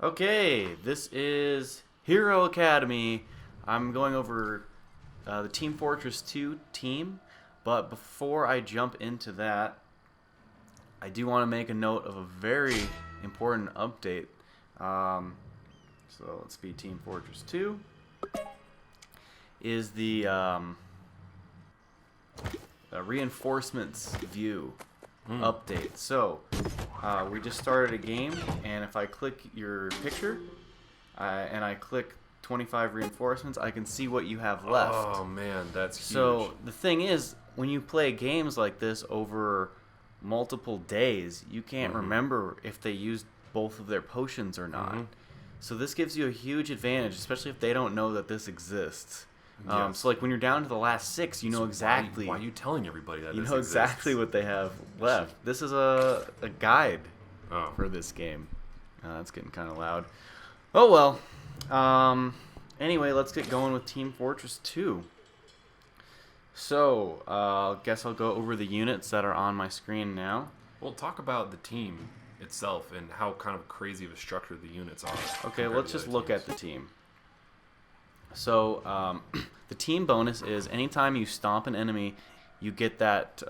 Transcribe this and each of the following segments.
Okay, this is Hero Academy. I'm going over the Team Fortress 2 team, but before I jump into that, I do want to make a note of a very important update. So let's be Team Fortress 2 is the reinforcements view update. So we just started a game, and if I click your picture and I click 25 reinforcements, I can see what you have left. Oh man, that's huge. So the thing is, when you play games like this over multiple days, you can't remember if they used both of their potions or not. So this gives you a huge advantage, especially if they don't know that this exists. Yes. So like when you're down to the last 6, you know exactly. Why are you telling everybody that? You this know exists? exactly what they have left. This is a guide Oh. for this game. That's getting kind of loud. Oh well. Anyway, let's get going with Team Fortress 2. So, guess I'll go over the units that are on my screen now. Well, talk about the team itself and how kind of crazy of a structure the units are. Okay, let's just look at the team. So, the team bonus is anytime you stomp an enemy, you get that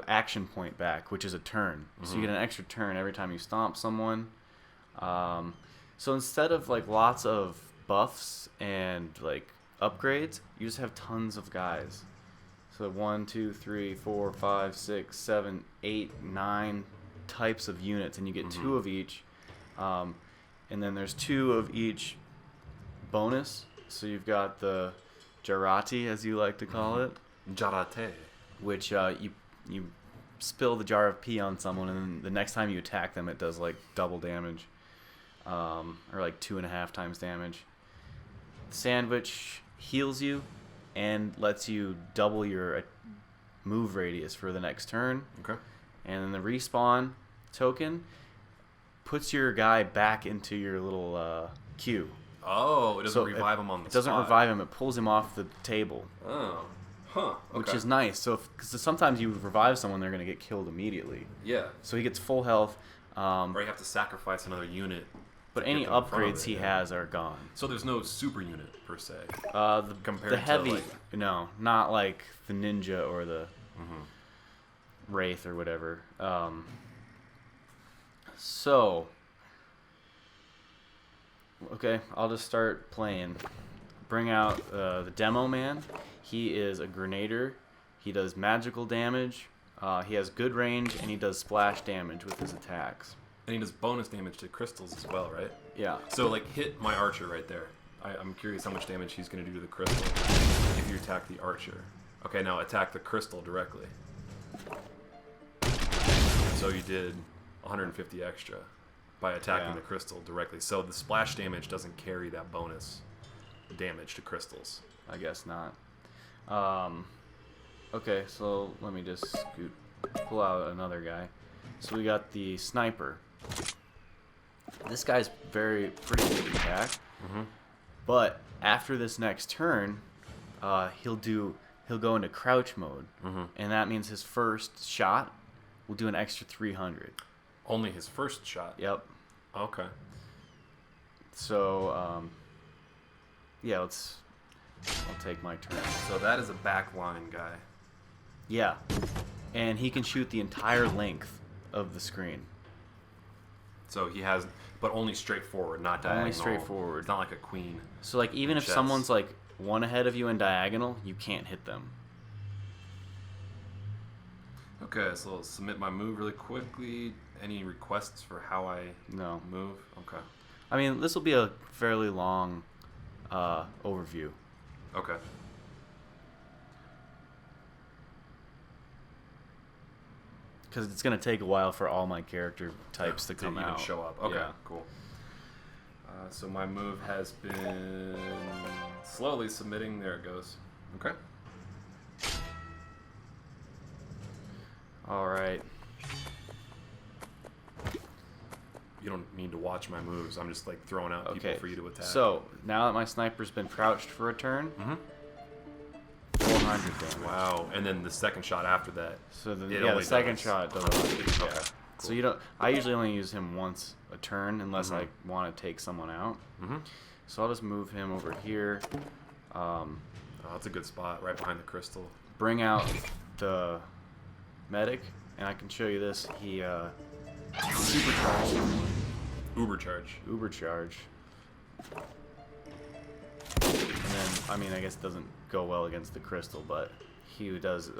action point back, which is a turn. So you get an extra turn every time you stomp someone. So instead of like lots of buffs and like upgrades, you just have tons of guys. So 1, 2, 3, 4, 5, 6, 7, 8, 9 types of units, and you get 2 of each. And then there's 2 of each bonus. So you've got the Jarate, as you like to call it, Jarate. which you spill the jar of pee on someone, and then the next time you attack them, it does like double damage, or like 2.5 times damage. Sandwich heals you and lets you double your move radius for the next turn. Okay. And then the respawn token puts your guy back into your little queue. Oh, it doesn't So revive him on the It doesn't spot. revive him. It pulls him off the table. Oh. Huh. Okay. Which is nice. So, because sometimes you revive someone, they're going to get killed immediately. Yeah. So he gets full health. Or you have to sacrifice another unit. But to any get them in front of upgrades it, he yeah. has are gone. So there's no super unit per se. Compared The to, heavy, like- no, not like the ninja or the wraith or whatever. So, okay, I'll just start playing. Bring out the demo man. He is a grenader. He does magical damage. He has good range, and he does splash damage with his attacks. And he does bonus damage to crystals as well, right? Yeah. So, like, hit my archer right there. I'm curious how much damage he's going to do to the crystal if you attack the archer. Okay, now attack the crystal directly. So you did 150 extra by attacking the crystal directly. So the splash damage doesn't carry that bonus damage to crystals. I guess not. Okay, so let me just pull out another guy. So we got the sniper. This guy's pretty good attack. But after this next turn, he'll go into crouch mode, and that means his first shot will do an extra 300. Only his first shot? Yep. Okay. So yeah, I'll take my turn. So that is a backline guy. Yeah, and he can shoot the entire length of the screen. So he has, but only straight forward, not diagonal. Only straight forward. It's not like a queen. So like even if Chess. someone's like one ahead of you in diagonal, you can't hit them. Okay, so I'll submit my move really quickly. Any requests for how I No. move? Okay. I mean, this will be a fairly long overview. Okay. Because it's going to take a while for all my character types to come even out. show up. Okay, Yeah. cool. So my move has been slowly submitting. There it goes. Okay. All right. You don't need to watch my moves. I'm just like throwing out people Okay. for you to attack. So now that my sniper's been crouched for a turn, 400 damage. Wow. And then the second shot after that. So It the only second does shot does. 150. Yeah. Okay. So you don't. I usually only use him once a turn unless I want to take someone out. So I'll just move him over here. Oh, that's a good spot, right behind the crystal. Bring out the medic, and I can show you this. He supercharged. Ubercharge. And then, I mean, I guess it doesn't go well against the crystal, but he does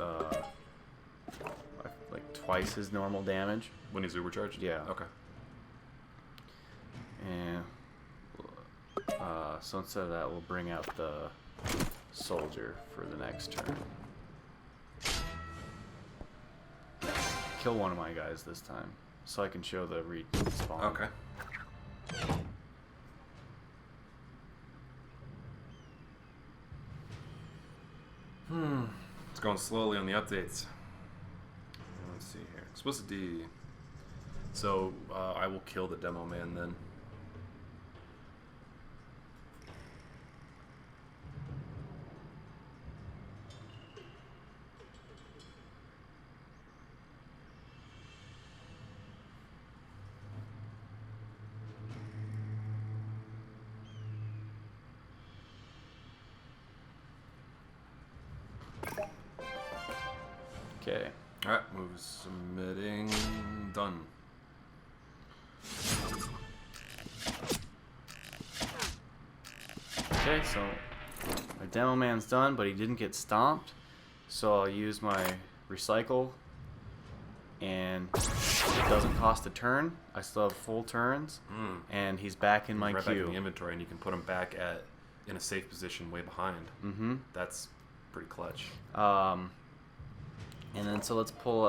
like twice his normal damage. When he's Ubercharged? Yeah. Okay. And so instead of that, we'll bring out the soldier for the next turn. Kill one of my guys this time, so I can show the respawn. Okay. It's going slowly on the updates. Let's see here. Supposed to D. So I will kill the demo man then. Okay. Alright, move submitting. Done. Okay, so my demo man's done, but he didn't get stomped. So I'll use my recycle, and it doesn't cost a turn. I still have full turns, and he's back in my right queue. back in the inventory, and you can put him back in a safe position way behind. That's pretty clutch. And then so let's pull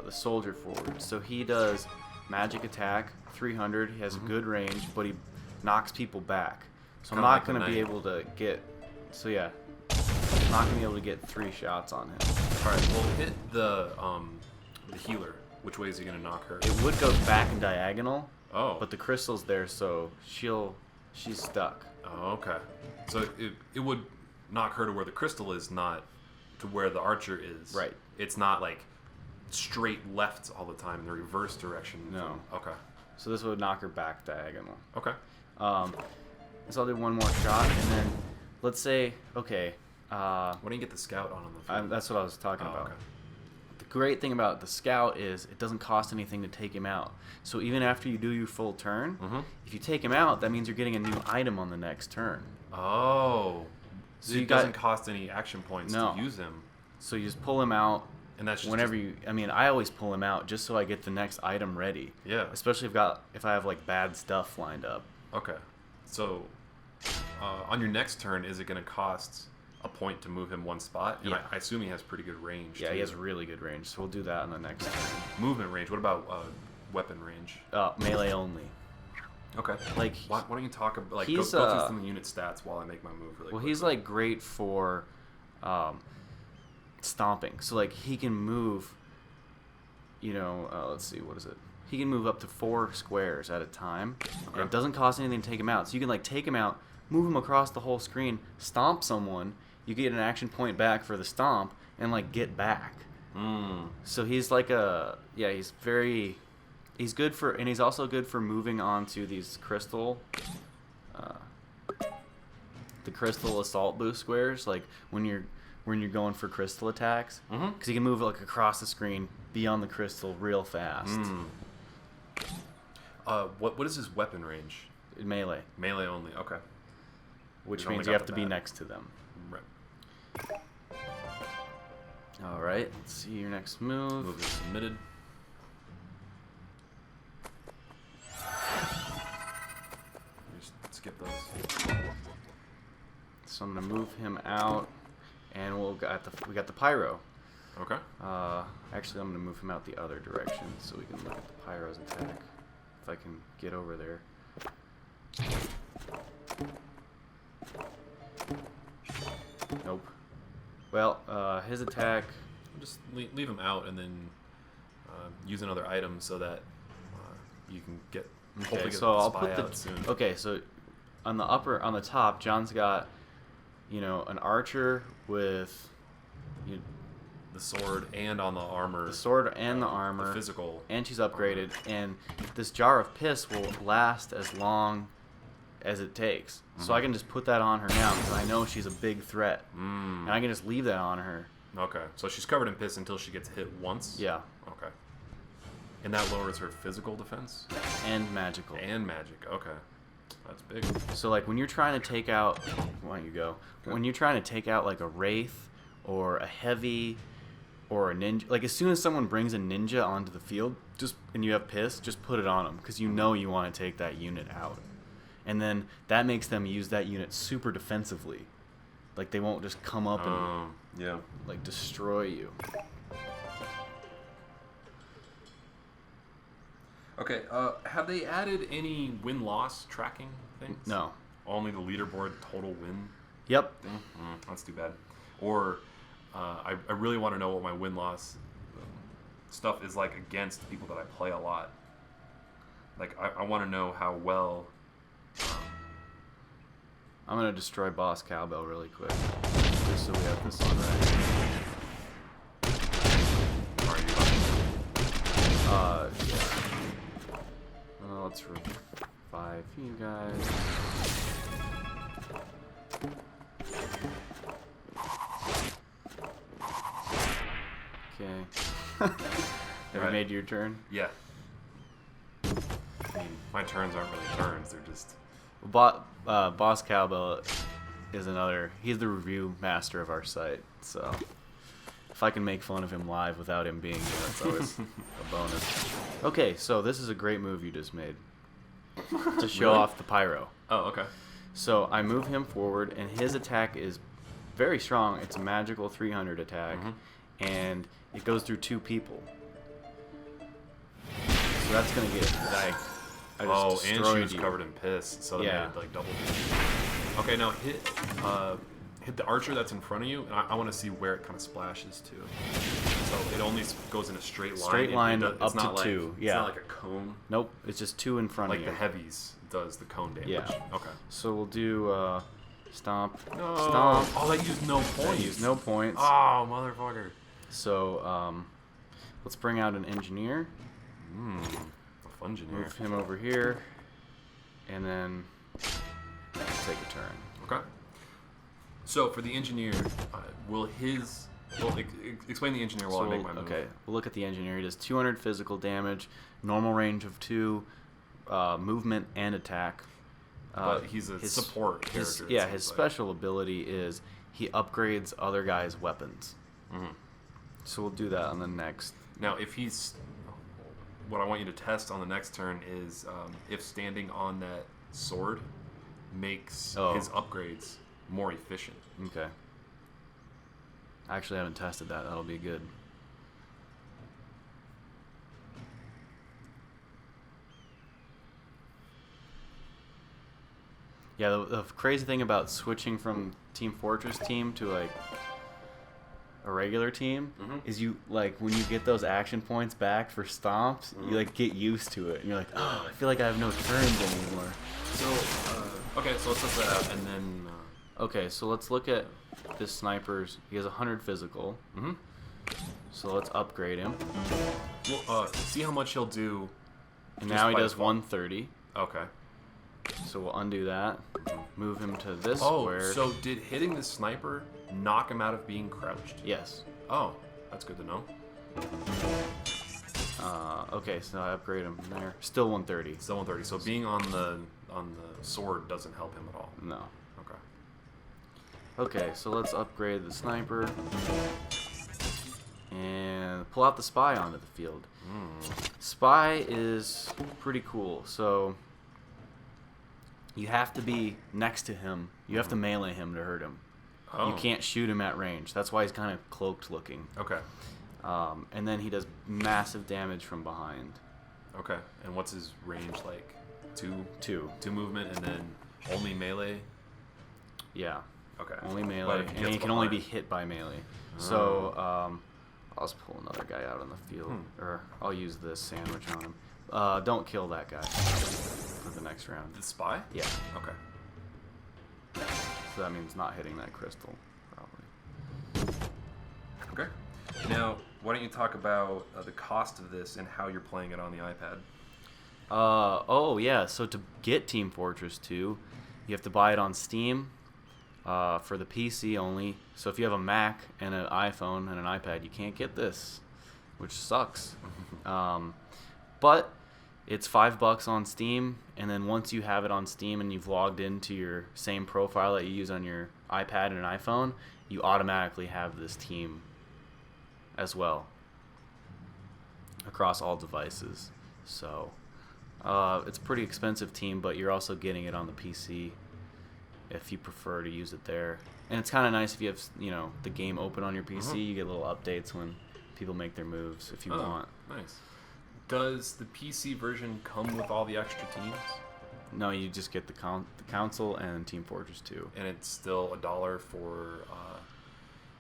the soldier forward. So he does magic attack, 300. He has a good range, but he knocks people back. So I'm not going to be able to get. So yeah, I'm not going to be able to get 3 shots on him. All right, well hit the healer. Which way is he going to knock her? It would go back and diagonal. Oh. But the crystal's there, so she's stuck. Oh, okay. So it would knock her to where the crystal is, not to where the archer is. Right. It's not like straight left all the time in the reverse direction. No. Okay. So this would knock her back diagonal. Okay. So I'll do one more shot, and then let's say, okay. Why don't you get the scout on the field? That's what I was talking about. Okay. The great thing about the scout is it doesn't cost anything to take him out. So even after you do your full turn, if you take him out, that means you're getting a new item on the next turn. Oh. So it doesn't cost any action points to use him. So you just pull him out, and that's just whenever you. I mean, I always pull him out just so I get the next item ready. Yeah. Especially if I have like bad stuff lined up. Okay. So on your next turn, is it going to cost a point to move him one spot? And I assume he has pretty good range. Yeah, too. he has really good range. So we'll do that on the next turn. Movement range. What about weapon range? Melee only. Okay. Like, why don't you talk about go through some unit stats while I make my move really quickly. He's like great for stomping. So like he can move, let's see, what is it? He can move up to 4 squares at a time. Okay. And it doesn't cost anything to take him out. So you can like take him out, move him across the whole screen, stomp someone, you get an action point back for the stomp, and like get back. So he's like he's good for, and he's also good for moving on to these crystal, the crystal assault boost squares, like when you're going for crystal attacks, because he can move like across the screen beyond the crystal real fast. What is his weapon range? Melee. Melee only. Okay. Which means you have to be next to them. Right. All right. Let's see your next move. Move is submitted. Just skip those. So I'm gonna move him out, and we got the pyro. Okay. Actually, I'm gonna move him out the other direction so we can look at the pyro's attack. If I can get over there. Nope. Well, his attack. Just leave him out and then use another item so that you can get. Okay, get so the I'll spy put out soon. Okay, so on the top, John's got, an archer with the sword and on the armor. The sword and the armor. The physical. And she's upgraded. And this jar of piss will last as long as it takes. So I can just put that on her now because I know she's a big threat. And I can just leave that on her. Okay. So she's covered in piss until she gets hit once? Yeah. Okay. And that lowers her physical defense? And magical. And magic. Okay. That's big. So, like, when you're trying to take out... Why don't you go? Okay. When you're trying to take out, like, a wraith or a heavy or a ninja... Like, as soon as someone brings a ninja onto the field and you have piss, just put it on them because you know you want to take that unit out. And then that makes them use that unit super defensively. Like, they won't just come up and, yeah, like, destroy you. Okay, have they added any win-loss tracking things? No. Only the leaderboard total win Yep. thing? That's too bad. Or I really want to know what my win-loss stuff is like against people that I play a lot. Like, I want to know how well... I'm going to destroy Boss Cowbell really quick. Just so we have this on right. Are you yeah. Well, let's revive you guys. Okay. Have you made your turn? Yeah. I mean, my turns aren't really turns. They're just... Boss Cowbell is another... He's the review master of our site, so... If I can make fun of him live without him being here, that's always a bonus. Okay, so this is a great move you just made. To show off the Pyro. Oh, okay. So I move him forward, and his attack is very strong. It's a magical 300 attack, and it goes through 2 people. So that's going to get... I just and she was covered in piss, so that made it like double. Okay, now hit the archer that's in front of you, and I want to see where it kind of splashes to. So it only goes in a straight line. Straight line up it's not to like, 2. It's not like a cone. Nope, it's just 2 in front of you. Like the heavies does the cone damage. Yeah. Okay. So we'll do stomp. No. Stomp. Oh, that used no points. That used no points. Oh, motherfucker. So let's bring out an engineer. A fun engineer. Move him over here, and then take a turn. Okay. So for the engineer, will his... Well, explain the engineer while I make my move. Okay, we'll look at the engineer. He does 200 physical damage, normal range of 2, movement and attack. But he's a support character. His special ability is he upgrades other guys' weapons. So we'll do that on the next. Now, if he's... What I want you to test on the next turn is if standing on that sword makes his upgrades more efficient. Okay. I actually haven't tested that. That'll be good. Yeah, the crazy thing about switching from Team Fortress team to like a regular team is you like when you get those action points back for stomps, you like get used to it and you're like, oh, I feel like I have no turns anymore. So okay, so let's look that up and then. Okay, so let's look at this sniper's. He has 100 physical. So let's upgrade him. Well, see how much he'll do. And now he does 130. Okay. So we'll undo that. Move him to this square. Oh, so did hitting the sniper knock him out of being crouched? Yes. Oh, that's good to know. Okay, so I upgrade him from there. Still 130. Still 130. So being on the sword doesn't help him at all. No. Okay. Okay, so let's upgrade the sniper. And pull out the spy onto the field. Spy is pretty cool. So you have to be next to him. You have to melee him to hurt him. Oh. You can't shoot him at range. That's why he's kind of cloaked looking. Okay. And then he does massive damage from behind. Okay. And what's his range like? Two movement and then only melee? Yeah. Okay. Only melee. And he can only be hit by melee. So I'll just pull another guy out on the field. Or I'll use this sandwich on him. Don't kill that guy for the next round. The spy? Yeah. Okay. So that means not hitting that crystal, probably. Okay. Now, why don't you talk about the cost of this and how you're playing it on the iPad? Oh yeah. So to get Team Fortress 2, you have to buy it on Steam. For the PC only. So if you have a Mac and an iPhone and an iPad, you can't get this, which sucks. But it's $5 on Steam, and then once you have it on Steam and you've logged into your same profile that you use on your iPad and an iPhone, you automatically have this team as well across all devices. So it's a pretty expensive team, but you're also getting it on the PC if you prefer to use it there. And it's kind of nice if you have, the game open on your PC. You get little updates when people make their moves if you want. Nice. Does the PC version come with all the extra teams? No, you just get the console and Team Fortress 2. And it's still $1 for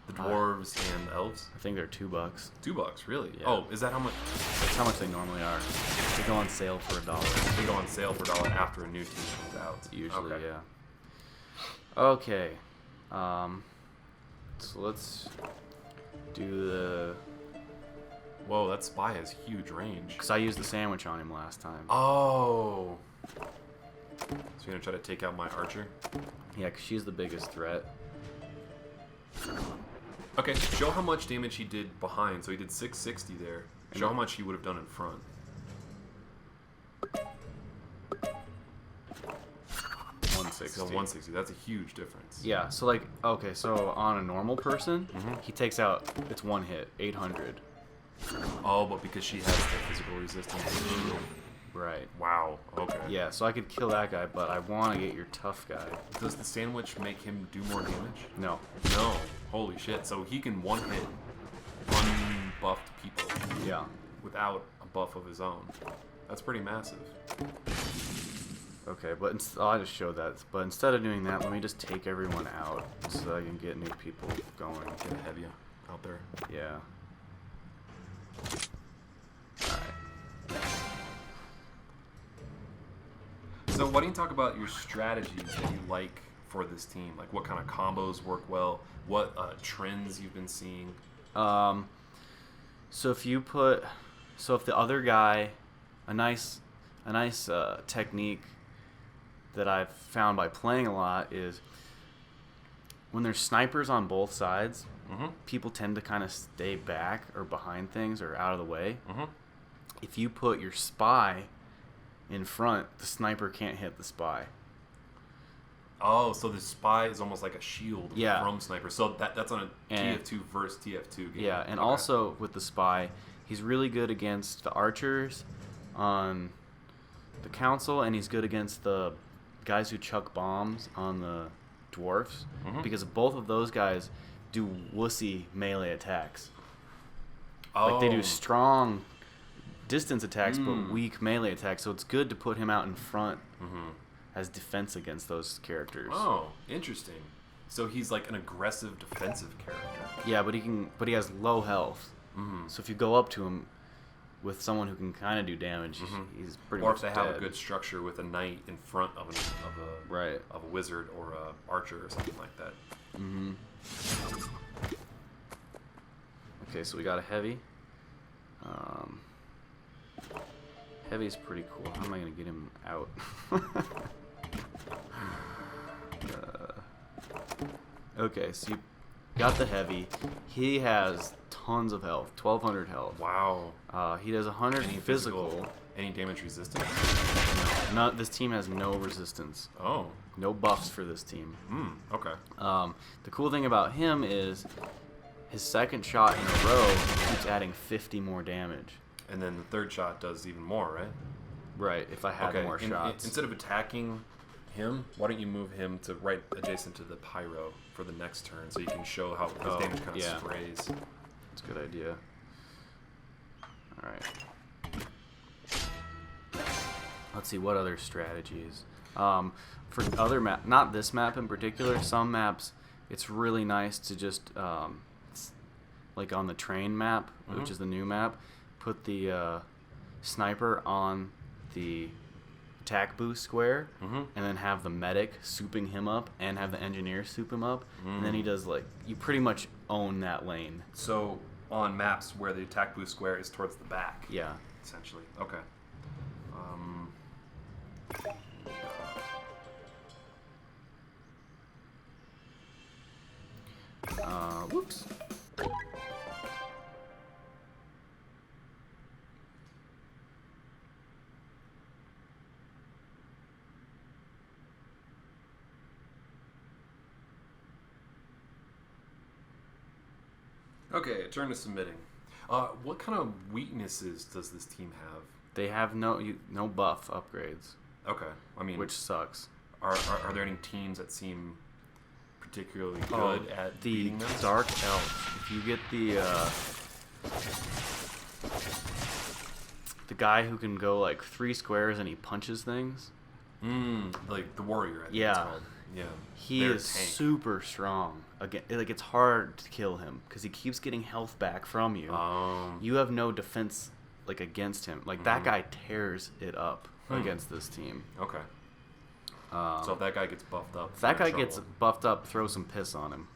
the dwarves and the elves? I think they're $2. $2, really? Yeah. Oh, is that how much? That's how much they normally are. They go on sale for $1. They go on sale for $1 after a new team comes out. Usually, okay. Yeah. Okay. So let's do the... Whoa, that spy has huge range. Because I used the sandwich on him last time. Oh. So you're going to try to take out my archer? Yeah, because she's the biggest threat. Okay, show how much damage he did behind. So he did 660 there. Show how much he would have done in front. 160. So 160. That's a huge difference. Yeah, so so on a normal person, he takes out, it's one hit, 800. Oh, but because she has the physical resistance to the shield. Right. Wow, okay. Yeah, so I could kill that guy, but I want to get your tough guy. Does the sandwich make him do more damage? No. No. Holy shit. So he can one-hit unbuffed people. Yeah. Without a buff of his own. That's pretty massive. Okay, but I just showed that. But instead of doing that, let me just take everyone out so I can get new people going. Get a heavy out there. Yeah. Alright. So why don't you talk about your strategies that you like for this team? Like what kind of combos work well? What trends you've been seeing? So if the other guy, a nice technique that I've found by playing a lot is when there's snipers on both sides, people tend to kind of stay back or behind things or out of the way. If you put your spy in front, the sniper can't hit the spy. Oh, so the spy is almost like a shield from sniper. So that's on a TF2 versus TF2 game. Yeah, and also with the spy, he's really good against the archers on the council, and he's good against the guys who chuck bombs on the dwarfs, because both of those guys do wussy melee attacks. Like they do strong distance attacks but weak melee attacks, so it's good to put him out in front as defense against those characters. Oh, interesting. So he's like an aggressive defensive character. Yeah, but he has low health. So if you go up to him with someone who can kind of do damage, he's pretty much dead. Or if they have a good structure with a knight in front of a wizard or a archer or something like that. Okay, so we got a heavy. Heavy's pretty cool. How am I going to get him out? Okay, so you got the heavy. He has tons of health, 1,200 health. Wow. He does 100 physical. Any damage resistance? No, this team has no resistance. Oh. No buffs for this team. Okay. The cool thing about him is his second shot in a row keeps adding 50 more damage. And then the third shot does even more, right? Right, if I had more shots. Instead of attacking him, why don't you move him to right adjacent to the Pyro for the next turn so you can show how his damage kind of sprays. That's a good idea. Alright. Let's see, what other strategies? For other map, not this map in particular, some maps, it's really nice to just, like on the train map, which is the new map, put the sniper on the attack boost square, and then have the medic souping him up, and have the engineer soup him up, and then he does you pretty much own that lane. So on maps where the attack boost square is towards the back. Yeah. Essentially. Okay. Whoops. Okay, turn to submitting. What kind of weaknesses does this team have? They have no buff upgrades, Okay, I mean, which sucks. are there any teams that seem particularly good at the beating them? Dark Elf. If you get the guy who can go like 3 squares and he punches things. Like the warrior. I think Yeah. it's called. Yeah. He They're a is tank. super strong. Again, like it's hard to kill him because he keeps getting health back from you. You have no defense like against him. Like that guy tears it up against this team. Okay. So if that guy gets buffed up, If that guy you're in gets trouble. buffed up, throw some piss on him.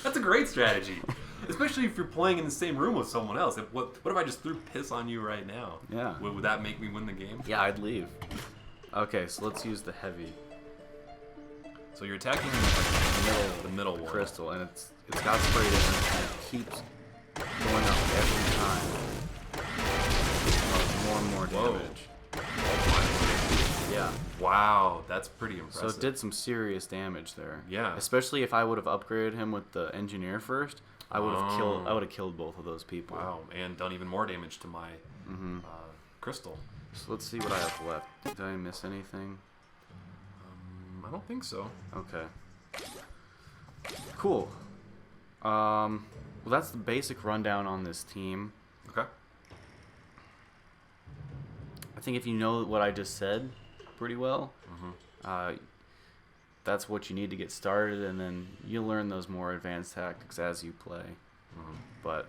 That's a great strategy, especially if you're playing in the same room with someone else. What if I just threw piss on you right now? Yeah. Would that make me win the game? Yeah, I'd leave. Okay, so let's use the heavy So you're attacking the middle one. crystal, and it's got sprayed in, and it keeps going up every time. More and more Whoa. damage. Yeah. Wow, that's pretty So impressive. it did some serious damage there. Yeah. Especially if I would have upgraded him with the engineer first, I would have killed both of those people. Wow, and done even more damage to my crystal. So let's see what I have left. Did I miss anything? I don't think so. Okay. Cool. Well, that's the basic rundown on this team. Okay. I think if you know what I just said pretty well, that's what you need to get started, and then you'll learn those more advanced tactics as you play. But,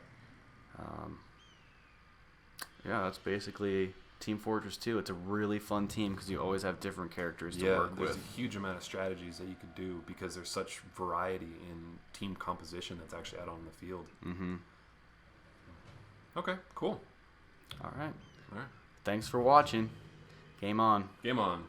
yeah, that's basically Team Fortress 2. It's a really fun team because you always have different characters to work there's with. a huge amount of strategies that you could do because there's such variety in team composition that's actually out on the field. Okay, cool. All right. All right. Thanks for watching. Game on. Game on.